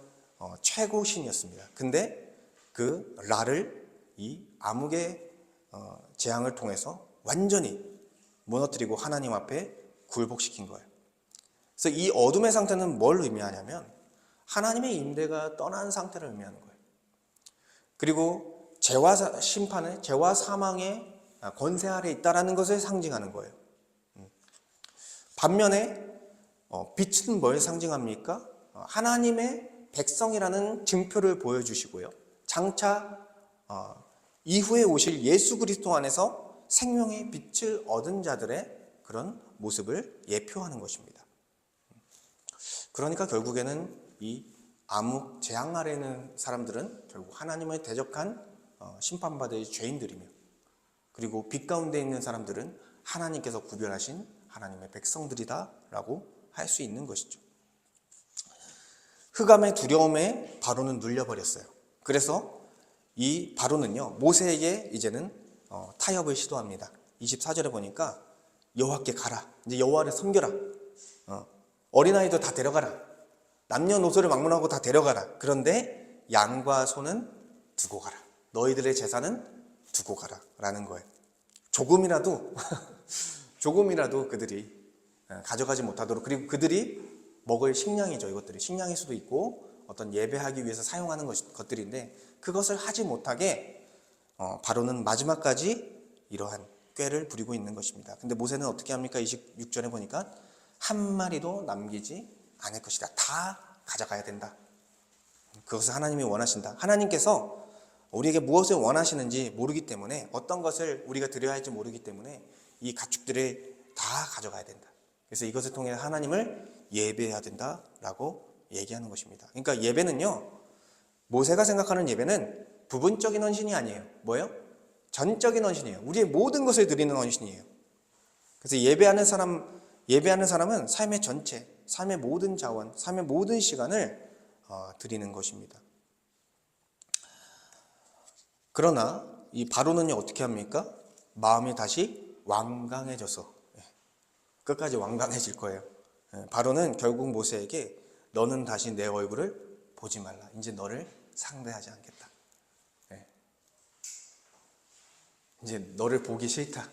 최고 신이었습니다. 근데 그 라를 이 암흑의 재앙을 통해서 완전히 무너뜨리고 하나님 앞에 굴복시킨 거예요. 그래서 이 어둠의 상태는 뭘 의미하냐면 하나님의 임재가 떠난 상태를 의미하는 거예요. 그리고 죄와 심판의, 죄와 사망의 권세 아래 있다라는 것을 상징하는 거예요. 반면에 빛은 뭘 상징합니까? 하나님의 백성이라는 증표를 보여주시고요. 장차 이후에 오실 예수 그리스도 안에서 생명의 빛을 얻은 자들의 그런 모습을 예표하는 것입니다. 그러니까 결국에는 이 암흑 재앙 아래에 있는 사람들은 결국 하나님을 대적한 심판받을 죄인들이며, 그리고 빛 가운데 있는 사람들은 하나님께서 구별하신 하나님의 백성들이다라고 할 수 있는 것이죠. 흑암의 두려움에 바로는 눌려버렸어요. 그래서 이 바로는요, 모세에게 이제는 타협을 시도합니다. 24절에 보니까 여호와께 가라, 이제 여호와를 섬겨라, 어린아이도 다 데려가라, 남녀노소를 막론하고 다 데려가라. 그런데 양과 소는 두고 가라, 너희들의 제사는 두고 가라 라는 거예요. 조금이라도 그들이 가져가지 못하도록, 그리고 그들이 먹을 식량이죠. 이것들이 식량일 수도 있고 어떤 예배하기 위해서 사용하는 것들인데 그것을 하지 못하게 바로는 마지막까지 이러한 꾀를 부리고 있는 것입니다. 근데 모세는 어떻게 합니까? 26절에 보니까 한 마리도 남기지 않을 것이다. 다 가져가야 된다. 그것을 하나님이 원하신다. 하나님께서 우리에게 무엇을 원하시는지 모르기 때문에, 어떤 것을 우리가 드려야 할지 모르기 때문에 이 가축들을 다 가져가야 된다. 그래서 이것을 통해 하나님을 예배해야 된다라고 얘기하는 것입니다. 그러니까 예배는요, 모세가 생각하는 예배는 부분적인 헌신이 아니에요. 뭐예요? 전적인 헌신이에요. 우리의 모든 것을 드리는 헌신이에요. 그래서 예배하는 사람은 삶의 전체, 삶의 모든 자원, 삶의 모든 시간을 드리는 것입니다. 그러나 이 바로는요, 어떻게 합니까? 마음이 다시 완강해져서 끝까지 완강해질 거예요. 바로는 결국 모세에게 너는 다시 내 얼굴을 보지 말라. 이제 너를 상대하지 않겠다. 이제 너를 보기 싫다.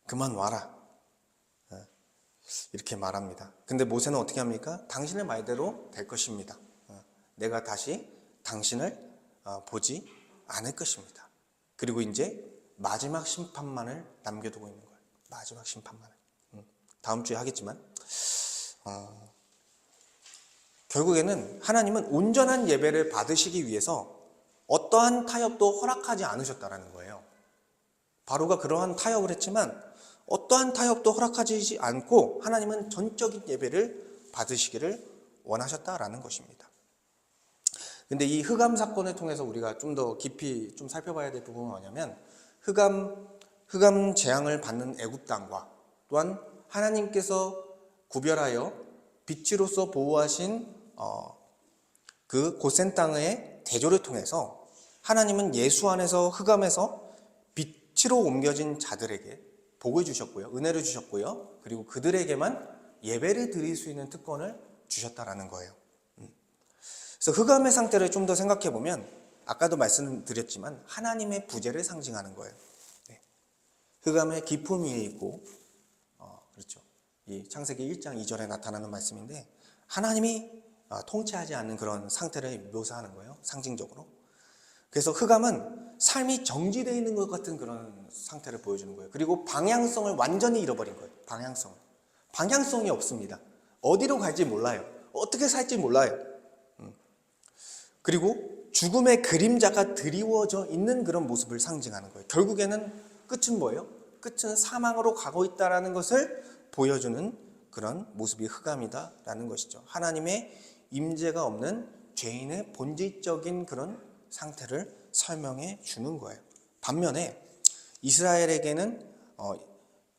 그만 와라. 이렇게 말합니다. 근데 모세는 어떻게 합니까? 당신의 말대로 될 것입니다. 내가 다시 당신을 보지 않을 것입니다. 그리고 이제 마지막 심판만을 남겨두고 있는 거예요. 마지막 심판만을. 다음 주에 하겠지만 결국에는 하나님은 온전한 예배를 받으시기 위해서 어떠한 타협도 허락하지 않으셨다라는 거예요. 바로가 그러한 타협을 했지만 어떠한 타협도 허락하지 않고 하나님은 전적인 예배를 받으시기를 원하셨다라는 것입니다. 근데 이 흑암 사건을 통해서 우리가 좀 더 깊이 좀 살펴봐야 될 부분은 뭐냐면, 흑암 재앙을 받는 애굽 땅과 또한 하나님께서 구별하여 빛으로서 보호하신 그 고센 땅의 대조를 통해서 하나님은 예수 안에서 흑암에서 빛으로 옮겨진 자들에게 복을 주셨고요, 은혜를 주셨고요, 그리고 그들에게만 예배를 드릴 수 있는 특권을 주셨다라는 거예요. 그래서 흑암의 상태를 좀 더 생각해 보면 아까도 말씀드렸지만 하나님의 부재를 상징하는 거예요. 흑암의 깊음 위에 있고, 그렇죠. 이 창세기 1장 2절에 나타나는 말씀인데 하나님이 통치하지 않는 그런 상태를 묘사하는 거예요, 상징적으로. 그래서 흑암은 삶이 정지되어 있는 것 같은 그런 상태를 보여주는 거예요. 그리고 방향성을 완전히 잃어버린 거예요. 방향성이 없습니다. 어디로 갈지 몰라요. 어떻게 살지 몰라요. 그리고 죽음의 그림자가 드리워져 있는 그런 모습을 상징하는 거예요. 결국에는 끝은 뭐예요? 끝은 사망으로 가고 있다는 것을 보여주는 그런 모습이 흑암이다라는 것이죠. 하나님의 임재가 없는 죄인의 본질적인 그런 상태를 설명해 주는 거예요. 반면에 이스라엘에게는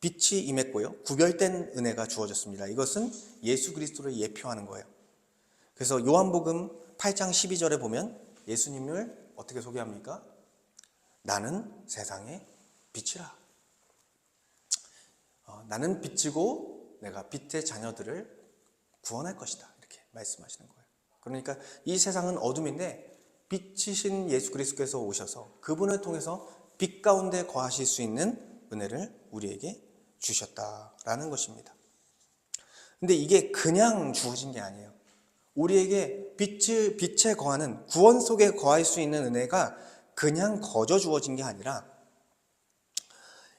빛이 임했고요, 구별된 은혜가 주어졌습니다. 이것은 예수 그리스도를 예표하는 거예요. 그래서 요한복음 8장 12절에 보면 예수님을 어떻게 소개합니까? 나는 세상의 빛이라. 나는 빛이고 내가 빛의 자녀들을 구원할 것이다. 이렇게 말씀하시는 거예요. 그러니까 이 세상은 어둠인데 빛이신 예수 그리스도께서 오셔서 그분을 통해서 빛 가운데 거하실 수 있는 은혜를 우리에게 주셨다라는 것입니다. 근데 이게 그냥 주어진 게 아니에요. 우리에게 빛에 거하는, 구원 속에 거할 수 있는 은혜가 그냥 거저 주어진 게 아니라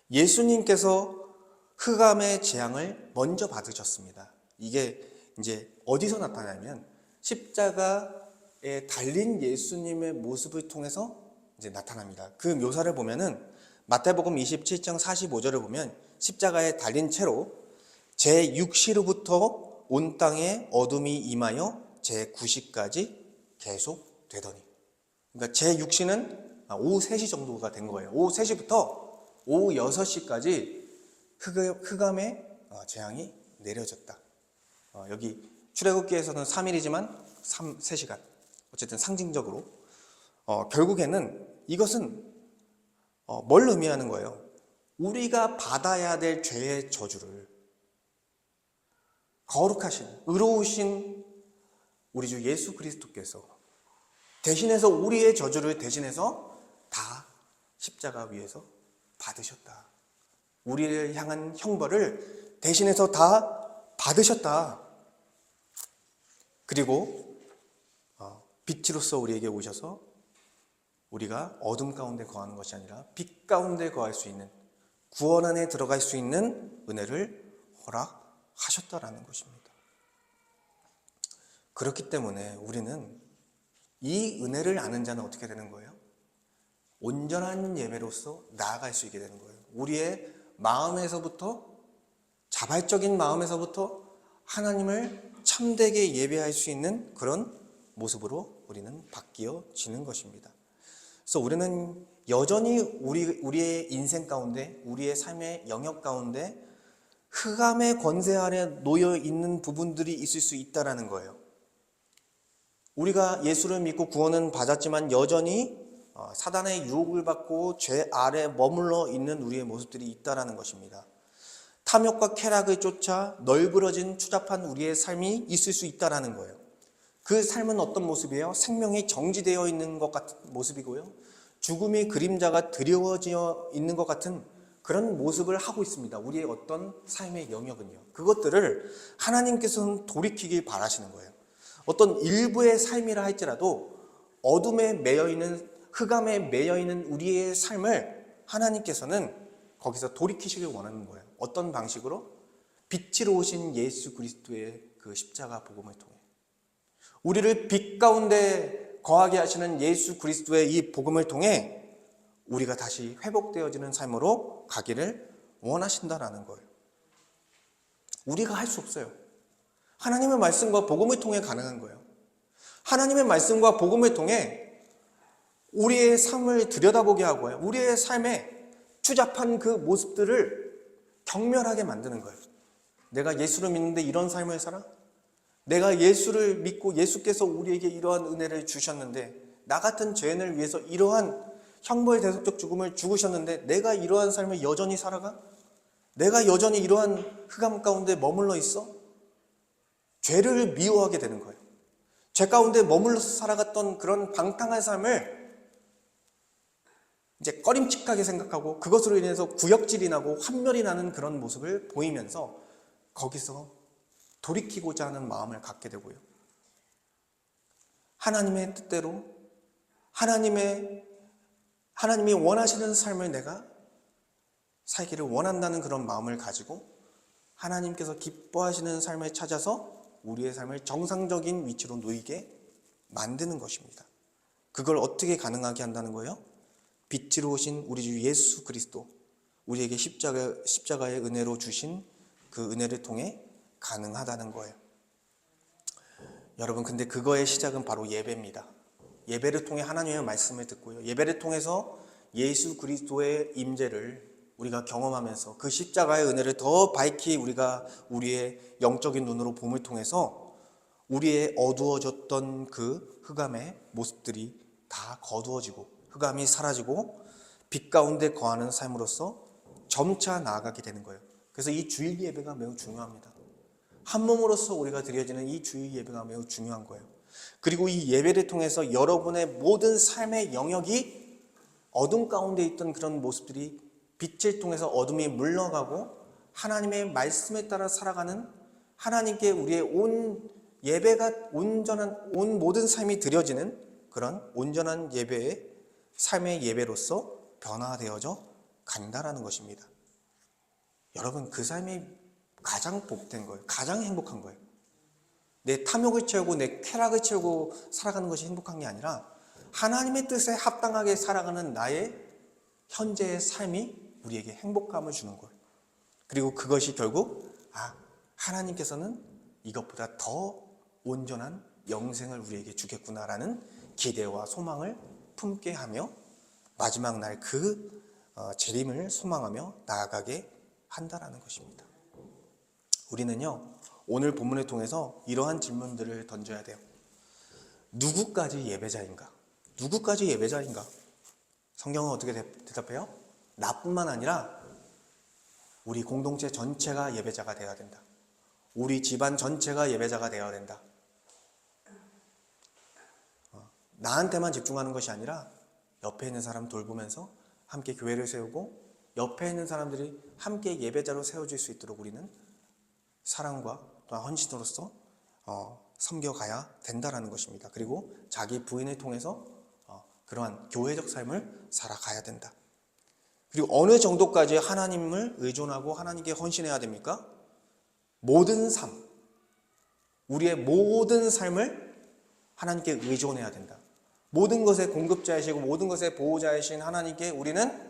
예수님께서 흑암의 재앙을 먼저 받으셨습니다. 이게 이제 어디서 나타나냐면 십자가에 달린 예수님의 모습을 통해서 이제 나타납니다. 그 묘사를 보면은 마태복음 27장 45절을 보면 십자가에 달린 채로 제6시로부터 온 땅에 어둠이 임하여 제9시까지 계속되더니, 그러니까 제6시는 오후 3시 정도가 된 거예요. 오후 3시부터 오후 6시까지 흑암의 재앙이 내려졌다. 여기 출애굽기에서는 3일이지만 3시간. 어쨌든 상징적으로 결국에는 이것은 뭘 의미하는 거예요? 우리가 받아야 될 죄의 저주를 거룩하신, 의로우신 우리 주 예수 그리스도께서 대신해서 우리의 저주를 대신해서 다 십자가 위에서 받으셨다. 우리를 향한 형벌을 대신해서 다 받으셨다. 그리고 빛으로서 우리에게 오셔서 우리가 어둠 가운데 거하는 것이 아니라 빛 가운데 거할 수 있는, 구원 안에 들어갈 수 있는 은혜를 허락하셨다라는 것입니다. 그렇기 때문에 우리는 이 은혜를 아는 자는 어떻게 되는 거예요? 온전한 예배로서 나아갈 수 있게 되는 거예요. 우리의 마음에서부터, 자발적인 마음에서부터 하나님을 참되게 예배할 수 있는 그런 모습으로 우리는 바뀌어지는 것입니다. 그래서 우리는 여전히 우리의 인생 가운데, 우리의 삶의 영역 가운데 흑암의 권세 아래 놓여 있는 부분들이 있을 수 있다라는 거예요. 우리가 예수를 믿고 구원은 받았지만 여전히 사단의 유혹을 받고 죄 아래 머물러 있는 우리의 모습들이 있다라는 것입니다. 탐욕과 쾌락을 쫓아 널브러진 추잡한 우리의 삶이 있을 수 있다라는 거예요. 그 삶은 어떤 모습이에요? 생명이 정지되어 있는 것 같은 모습이고요. 죽음의 그림자가 드리워져 있는 것 같은 그런 모습을 하고 있습니다. 우리의 어떤 삶의 영역은요. 그것들을 하나님께서는 돌이키길 바라시는 거예요. 어떤 일부의 삶이라 할지라도 어둠에 매여있는, 흑암에 매여있는 우리의 삶을 하나님께서는 거기서 돌이키시길 원하는 거예요. 어떤 방식으로? 빛으로 오신 예수 그리스도의 그 십자가 복음을 통해 우리를 빛 가운데 거하게 하시는 예수 그리스도의 이 복음을 통해 우리가 다시 회복되어지는 삶으로 가기를 원하신다라는 거예요. 우리가 할 수 없어요. 하나님의 말씀과 복음을 통해 가능한 거예요. 하나님의 말씀과 복음을 통해 우리의 삶을 들여다보게 하고요. 우리의 삶에 추잡한 그 모습들을 경멸하게 만드는 거예요. 내가 예수를 믿는데 이런 삶을 살아? 내가 예수를 믿고 예수께서 우리에게 이러한 은혜를 주셨는데, 나 같은 죄인을 위해서 이러한 형벌 대속적 죽음을 죽으셨는데 내가 이러한 삶을 여전히 살아가? 내가 여전히 이러한 흑암 가운데 머물러 있어? 죄를 미워하게 되는 거예요. 죄 가운데 머물러서 살아갔던 그런 방탕한 삶을 이제 꺼림칙하게 생각하고 그것으로 인해서 구역질이 나고 환멸이 나는 그런 모습을 보이면서 거기서 돌이키고자 하는 마음을 갖게 되고요. 하나님의 뜻대로 하나님이 원하시는 삶을 내가 살기를 원한다는 그런 마음을 가지고 하나님께서 기뻐하시는 삶을 찾아서 우리의 삶을 정상적인 위치로 놓이게 만드는 것입니다. 그걸 어떻게 가능하게 한다는 거예요? 빛으로 오신 우리 주 예수 그리스도, 우리에게 십자가의 은혜로 주신 그 은혜를 통해 가능하다는 거예요. 여러분, 근데 그거의 시작은 바로 예배입니다. 예배를 통해 하나님의 말씀을 듣고요. 예배를 통해서 예수 그리스도의 임재를 우리가 경험하면서 그 십자가의 은혜를 더 밝히 우리가 우리의 영적인 눈으로 봄을 통해서 우리의 어두워졌던 그 흑암의 모습들이 다 거두어지고 흑암이 사라지고 빛 가운데 거하는 삶으로서 점차 나아가게 되는 거예요. 그래서 이 주일 예배가 매우 중요합니다. 한 몸으로서 우리가 드려지는 이 주일 예배가 매우 중요한 거예요. 그리고 이 예배를 통해서 여러분의 모든 삶의 영역이 어둠 가운데 있던 그런 모습들이 빛을 통해서 어둠이 물러가고 하나님의 말씀에 따라 살아가는, 하나님께 우리의 온 예배가 온 모든 삶이 드려지는 그런 온전한 예배의 삶의 예배로서 변화되어져 간다라는 것입니다. 여러분, 그 삶이 가장 복된 거예요. 가장 행복한 거예요. 내 탐욕을 채우고 내 쾌락을 채우고 살아가는 것이 행복한 게 아니라 하나님의 뜻에 합당하게 살아가는 나의 현재의 삶이 우리에게 행복감을 주는 거예요. 그리고 그것이 결국 하나님께서는 이것보다 더 온전한 영생을 우리에게 주겠구나라는 기대와 소망을 품게 하며 마지막 날 그 재림을 소망하며 나아가게 한다라는 것입니다. 우리는요, 오늘 본문을 통해서 이러한 질문들을 던져야 돼요. 누구까지 예배자인가? 누구까지 예배자인가? 성경은 어떻게 대답해요? 나뿐만 아니라 우리 공동체 전체가 예배자가 되어야 된다. 우리 집안 전체가 예배자가 되어야 된다. 나한테만 집중하는 것이 아니라 옆에 있는 사람 돌보면서 함께 교회를 세우고 옆에 있는 사람들이 함께 예배자로 세워질 수 있도록 우리는 사랑과 또한 헌신으로서 섬겨가야 된다라는 것입니다. 그리고 자기 부인을 통해서 그러한 교회적 삶을 살아가야 된다. 그리고 어느 정도까지 하나님을 의존하고 하나님께 헌신해야 됩니까? 모든 삶, 우리의 모든 삶을 하나님께 의존해야 된다. 모든 것의 공급자이시고 모든 것의 보호자이신 하나님께 우리는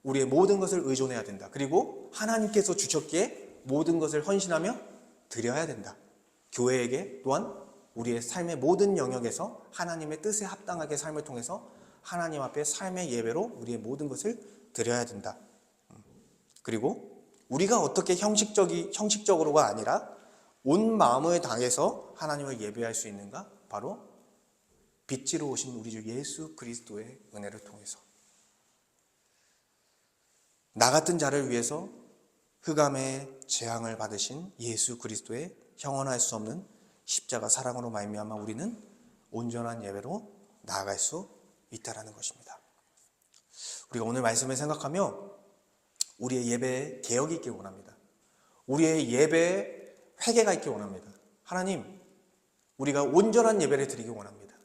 우리의 모든 것을 의존해야 된다. 그리고 하나님께서 주셨기에 모든 것을 헌신하며 드려야 된다. 교회에게 또한 우리의 삶의 모든 영역에서 하나님의 뜻에 합당하게 삶을 통해서 하나님 앞에 삶의 예배로 우리의 모든 것을 드려야 된다. 그리고 우리가 어떻게 형식적으로가 아니라 온 마음을 다해서 하나님을 예배할 수 있는가? 바로 빛으로 오신 우리 주 예수 그리스도의 은혜를 통해서. 나 같은 자를 위해서 흑암의 재앙을 받으신 예수 그리스도의 형언할 수 없는 십자가 사랑으로 말미암아 우리는 온전한 예배로 나아갈 수 있다라는 것입니다. 우리가 오늘 말씀을 생각하며 우리의 예배에 개혁이 있길 원합니다. 우리의 예배에 회개가 있길 원합니다. 하나님, 우리가 온전한 예배를 드리기 원합니다.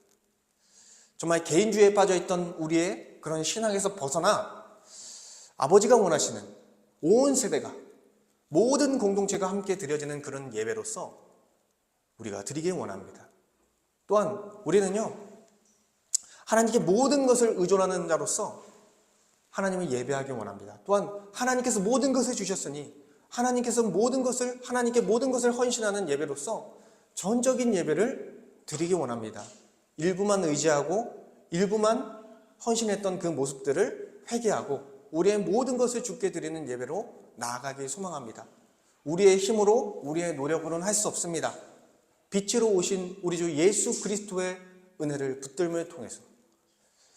정말 개인주의에 빠져있던 우리의 그런 신앙에서 벗어나 아버지가 원하시는 온 세대가, 모든 공동체가 함께 드려지는 그런 예배로서 우리가 드리길 원합니다. 또한 우리는요, 하나님께 모든 것을 의존하는 자로서 하나님을 예배하기 원합니다. 또한 하나님께서 모든 것을 주셨으니 하나님께서 하나님께 모든 것을 헌신하는 예배로서 전적인 예배를 드리기 원합니다. 일부만 의지하고 일부만 헌신했던 그 모습들을 회개하고 우리의 모든 것을 주께 드리는 예배로 나아가길 소망합니다. 우리의 힘으로, 우리의 노력으로는 할 수 없습니다. 빛으로 오신 우리 주 예수 그리스도의 은혜를 붙들음을 통해서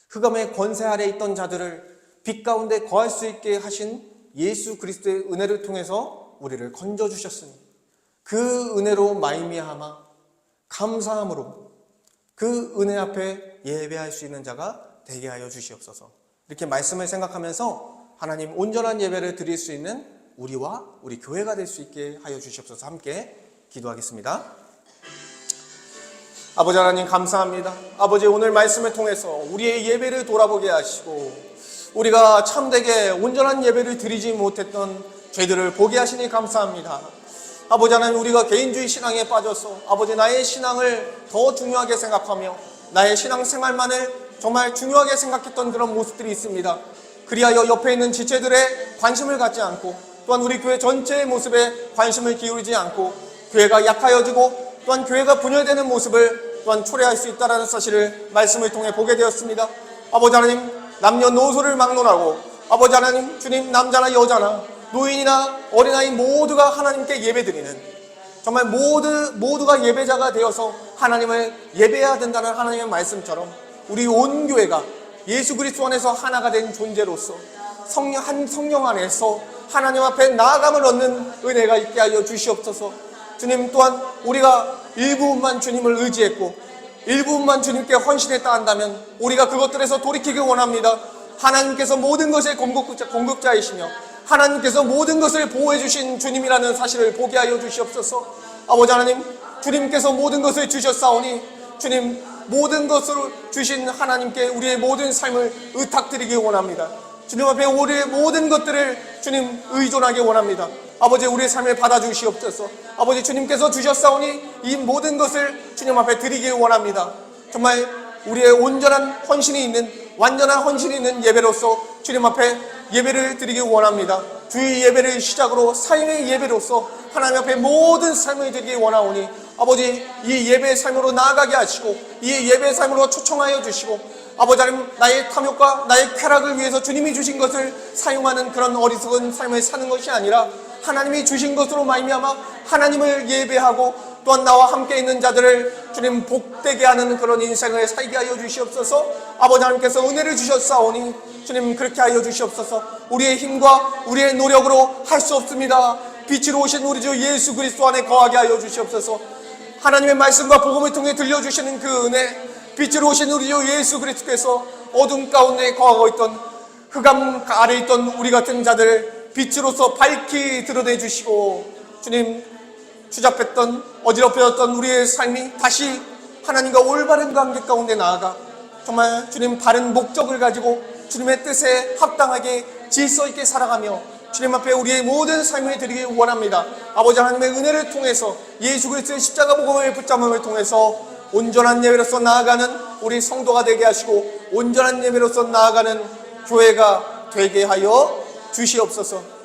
흑암의 권세 아래 있던 자들을 빛 가운데 거할 수 있게 하신 예수 그리스도의 은혜를 통해서 우리를 건져주셨으니 그 은혜로 말미암아 감사함으로 그 은혜 앞에 예배할 수 있는 자가 되게 하여 주시옵소서. 이렇게 말씀을 생각하면서 하나님 온전한 예배를 드릴 수 있는 우리와 우리 교회가 될 수 있게 하여 주시옵소서. 함께 기도하겠습니다. 아버지 하나님 감사합니다. 아버지, 오늘 말씀을 통해서 우리의 예배를 돌아보게 하시고 우리가 참되게 온전한 예배를 드리지 못했던 죄들을 보게 하시니 감사합니다. 아버지 하나님, 우리가 개인주의 신앙에 빠져서 아버지 나의 신앙을 더 중요하게 생각하며 나의 신앙생활만을 정말 중요하게 생각했던 그런 모습들이 있습니다. 그리하여 옆에 있는 지체들의 관심을 갖지 않고 또한 우리 교회 전체의 모습에 관심을 기울이지 않고 교회가 약하여지고 또한 교회가 분열되는 모습을 또한 초래할 수 있다는 사실을 말씀을 통해 보게 되었습니다. 아버지 하나님, 남녀노소를 막론하고 아버지 하나님, 주님, 남자나 여자나 노인이나 어린아이 모두가 하나님께 예배드리는, 정말 모두가 예배자가 되어서 하나님을 예배해야 된다는 하나님의 말씀처럼 우리 온 교회가 예수 그리스도 안에서 하나가 된 존재로서 한 성령 안에서 하나님 앞에 나아감을 얻는 은혜가 있게 하여 주시옵소서. 주님, 또한 우리가 일부분만 주님을 의지했고 일부분만 주님께 헌신했다 한다면 우리가 그것들에서 돌이키기 원합니다. 하나님께서 모든 것의 공급자이시며 하나님께서 모든 것을 보호해 주신 주님이라는 사실을 보게 하여 주시옵소서. 아버지 하나님, 주님께서 모든 것을 주셨사오니 주님 모든 것을 주신 하나님께 우리의 모든 삶을 의탁드리기 원합니다. 주님 앞에 우리의 모든 것들을 주님 의존하기 원합니다. 아버지, 우리의 삶을 받아주시옵소서. 아버지, 주님께서 주셨사오니 이 모든 것을 주님 앞에 드리기 원합니다. 정말 우리의 온전한 헌신이 있는, 완전한 헌신이 있는 예배로서 주님 앞에 예배를 드리기 원합니다. 주의 예배를 시작으로 삶의 예배로서 하나님 앞에 모든 삶을 드리기 원하오니 아버지, 이 예배의 삶으로 나아가게 하시고 이 예배의 삶으로 초청하여 주시고 아버지 하나님, 나의 탐욕과 나의 쾌락을 위해서 주님이 주신 것을 사용하는 그런 어리석은 삶을 사는 것이 아니라 하나님이 주신 것으로 말미암아 하나님을 예배하고 또한 나와 함께 있는 자들을 주님 복되게 하는 그런 인생을 살게 하여 주시옵소서. 아버지 하나님께서 은혜를 주셨사오니 주님 그렇게 하여 주시옵소서. 우리의 힘과 우리의 노력으로 할 수 없습니다. 빛으로 오신 우리 주 예수 그리스도 안에 거하게 하여 주시옵소서. 하나님의 말씀과 복음을 통해 들려주시는 그 은혜, 빛으로 오신 우리 주 예수 그리스도께서 어둠 가운데 거하고 있던 흑암 아래 있던 우리 같은 자들을 빛으로서 밝히 드러내 주시고 주님 추잡했던 어지럽혀졌던 우리의 삶이 다시 하나님과 올바른 관계 가운데 나아가 정말 주님 바른 목적을 가지고 주님의 뜻에 합당하게 질서 있게 살아가며 주님 앞에 우리의 모든 삶을 드리기 원합니다. 아버지 하나님의 은혜를 통해서 예수 그리스도의 십자가 복음을 붙잡음을 통해서 온전한 예배로서 나아가는 우리 성도가 되게 하시고 온전한 예배로서 나아가는 교회가 되게 하여 주시옵소서.